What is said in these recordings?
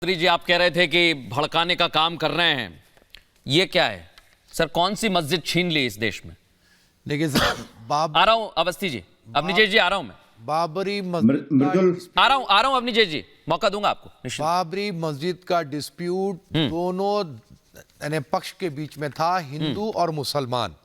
जी आप कह रहे थे कि भड़काने का काम कर रहे हैं, ये क्या है सर? कौन सी मस्जिद छीन ली इस देश में? देखिए सर, आ रहा हूं अवस्थी जी, अवनीजेश जी आ रहा हूं मैं, बाबरी मस्जिद मृदुल आ रहा हूं अवनीजेश जी, मौका दूंगा आपको निश्चित। बाबरी मस्जिद का डिस्प्यूट दोनों यानी पक्ष के बीच में था, हिंदू और मुसलमान।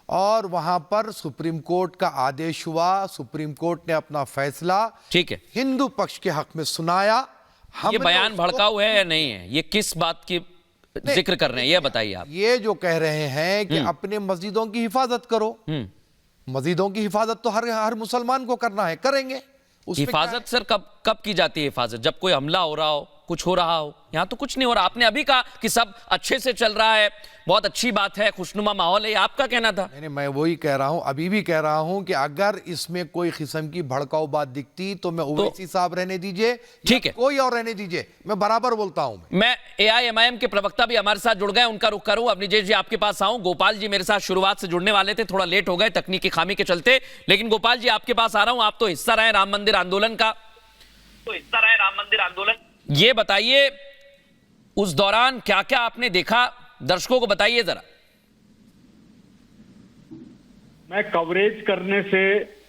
और वहां पर सुप्रीम कोर्ट का आदेश हुआ, सुप्रीम कोर्ट ने अपना फैसला ठीक है, हिंदू पक्ष के हक में सुनाया। ये हमने बयान उसको- भड़काऊ है या नहीं है? ये किस बात की जिक्र कर रहे हैं ये बताइए आप। ये जो कह रहे हैं कि अपने मस्जिदों की हिफाजत करो, मस्जिदों की हिफाजत तो हर मुसलमान को करना है, करेंगे। उसमें क्या है? हिफाजत सर कब कब की जाती है हिफाजत? जब कोई हमला हो रहा हो, कुछ हो रहा हो। यहाँ तो कुछ नहीं हो रहा। आपने अभी कहा कि सब अच्छे से चल रहा है, बहुत अच्छी बात है, खुशनुमा माहौल है, ये आपका कहना था। नहीं, मैं वही कह रहा हूं, अभी भी कह रहा हूं कि अगर इसमें कोई किस्म की भड़काऊ बात दिखती तो मैं ओवैसी साहब रहने दीजिए, ठीक है, कोई और रहने दीजिए, मैं बराबर बोलता हूं। मैं AIMIM के प्रवक्ता भी हमारे साथ जुड़ गए, उनका रुख करूं। अवनीजेश जी आपके पास आऊं। गोपाल जी मेरे साथ शुरुआत से जुड़ने वाले थे, थोड़ा लेट हो गए तकनीकी खामी के चलते, लेकिन गोपाल जी आपके पास आ रहा हूं। आप तो हिस्सा रहे राम मंदिर आंदोलन का, ये बताइए उस दौरान क्या क्या आपने देखा, दर्शकों को बताइए जरा। मैं कवरेज करने से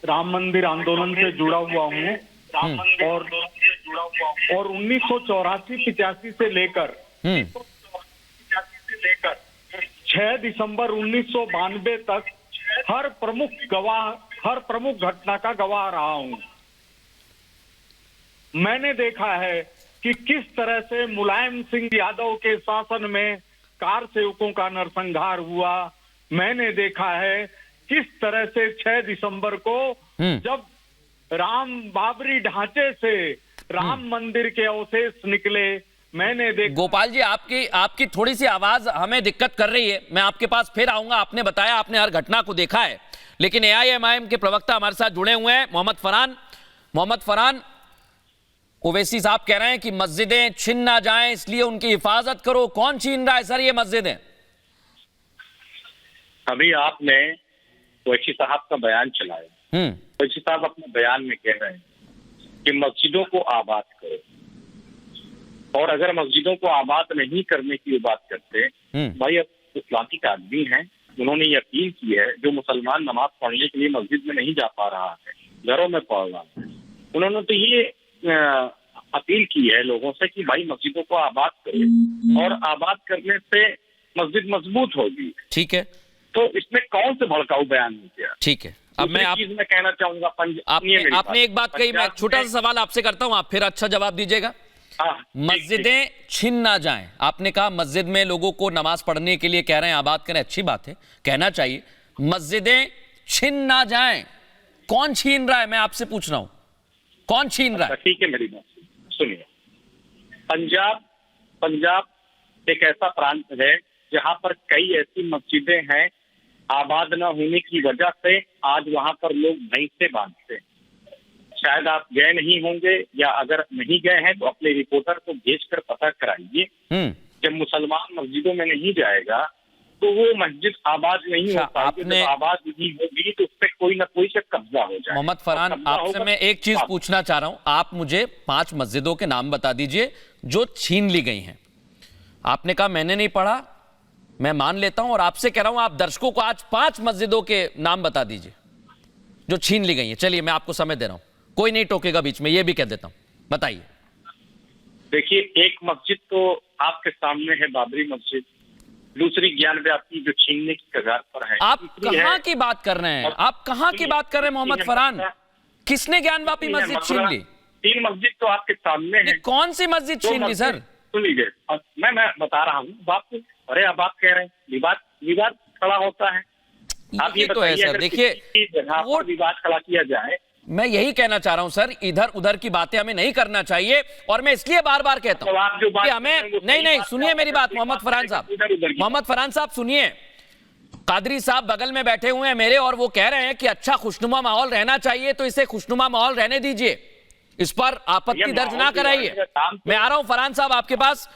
राम मंदिर आंदोलन से जुड़ा हुआ हूँ और 1984-85 से लेकर 6 दिसंबर 1992 तक हर प्रमुख घटना का गवाह रहा हूँ। मैंने देखा है कि किस तरह से मुलायम सिंह यादव के शासन में कार सेवकों का नरसंहार हुआ। मैंने देखा है किस तरह से 6 दिसंबर को जब बाबरी ढांचे से राम मंदिर के अवशेष निकले, मैंने देखा। गोपाल जी आपकी थोड़ी सी आवाज हमें दिक्कत कर रही है, मैं आपके पास फिर आऊंगा। आपने बताया आपने हर घटना को देखा है, लेकिन AIMIM के प्रवक्ता हमारे साथ जुड़े हुए हैं, मोहम्मद फरहान। ओवैसी साहब कह रहे हैं कि मस्जिदें छिन ना जाएं, इसलिए उनकी हिफाजत करो। कौन छीन रहा है सर ये मस्जिदें? अभी आपने ओवैसी साहब का बयान चलाया। ओवैसी साहब अपने बयान में कह रहे हैं कि मस्जिदों को आबाद करो, और अगर मस्जिदों को आबाद नहीं करने की वो बात करते, भाई अब इस्लामिक आदमी हैं, उन्होंने ये अपील की है, जो मुसलमान नमाज पढ़ने के लिए मस्जिद में नहीं जा पा रहा है, घरों में पढ़ रहा है, उन्होंने तो ये अपील की है लोगों से कि भाई मस्जिदों को आबाद करो, और आबाद करने से मस्जिद मजबूत होगी। ठीक है, तो इसमें कौन से भड़काऊ बयान नहीं किया? ठीक है। अब मैं कहना चाहूंगा, आपने एक बात कही, मैं एक छोटा सा सवाल आपसे करता हूं, आप फिर अच्छा जवाब दीजिएगा। मस्जिदें छिन ना जाएं, आपने कहा मस्जिद में लोगों को नमाज पढ़ने के लिए कह रहे हैं आबाद करें, अच्छी बात है, कहना चाहिए। मस्जिदें छिन ना जाएं, कौन छीन रहा है? मैं आपसे पूछ रहा हूं, कौन छीन रहा है? ठीक है, मेरी बात सुनिए। पंजाब एक ऐसा प्रांत है जहां पर कई ऐसी मस्जिदें हैं, आबाद न होने की वजह से आज वहां पर लोग भैंसे बांधते हैं। शायद आप गए नहीं होंगे, या अगर नहीं गए हैं तो अपने रिपोर्टर को भेजकर पता कराइए। जब मुसलमान मस्जिदों में नहीं जाएगा तो वो मस्जिद आबाद नहीं हो पाएगी। जब आबाद नहीं होगी तो उस पर कोई ना कोई से कब्जा हो जाए। मोहम्मद फरहान, आपसे मैं एक चीज पूछना चाह रहा हूं, आप मुझे 5 मस्जिदों के नाम बता दीजिए जो छीन ली गई हैं। आपने कहा मैंने नहीं पढ़ा, मैं मान लेता हूं, और आपसे कह रहा हूं आप दर्शकों को आज 5 मस्जिदों के नाम बता दीजिए जो छीन ली गई हैं। चलिए मैं आपको समय दे रहा हूं, कोई नहीं टोकेगा बीच में, ये भी कह देता हूं, बताइए। देखिए, एक मस्जिद तो आपके सामने है, बाबरी मस्जिद। दूसरी ज्ञान व्यापी जो छीनने की कगार पर है। आप कहां की बात कर रहे हैं? आप कहां की बात कर रहे हैं मोहम्मद फरहान? किसने ज्ञानवापी मस्जिद छीन ली? 3 मस्जिद तो आपके सामने है। कौन सी मस्जिद छीन ली सर? सुन लीजिए, मैं बता रहा हूँ बात। अरे अब आप कह रहे हैं विवाद खड़ा होता है। आप ये तो है सर, देखिए वो विवाद खड़ा किया जाए। मैं यही कहना चाह रहा हूं सर, इधर उधर की बातें हमें नहीं करना चाहिए, और मैं इसलिए बार बार कहता हूं कि हमें नहीं, सुनिए मेरी बात मोहम्मद फरहान साहब सुनिए। कादरी साहब बगल में बैठे हुए हैं मेरे, और वो कह रहे हैं कि अच्छा खुशनुमा माहौल रहना चाहिए, तो इसे खुशनुमा माहौल रहने दीजिए, इस पर आपत्ति दर्ज ना कराइए। मैं आ रहा हूं फरहान साहब आपके पास,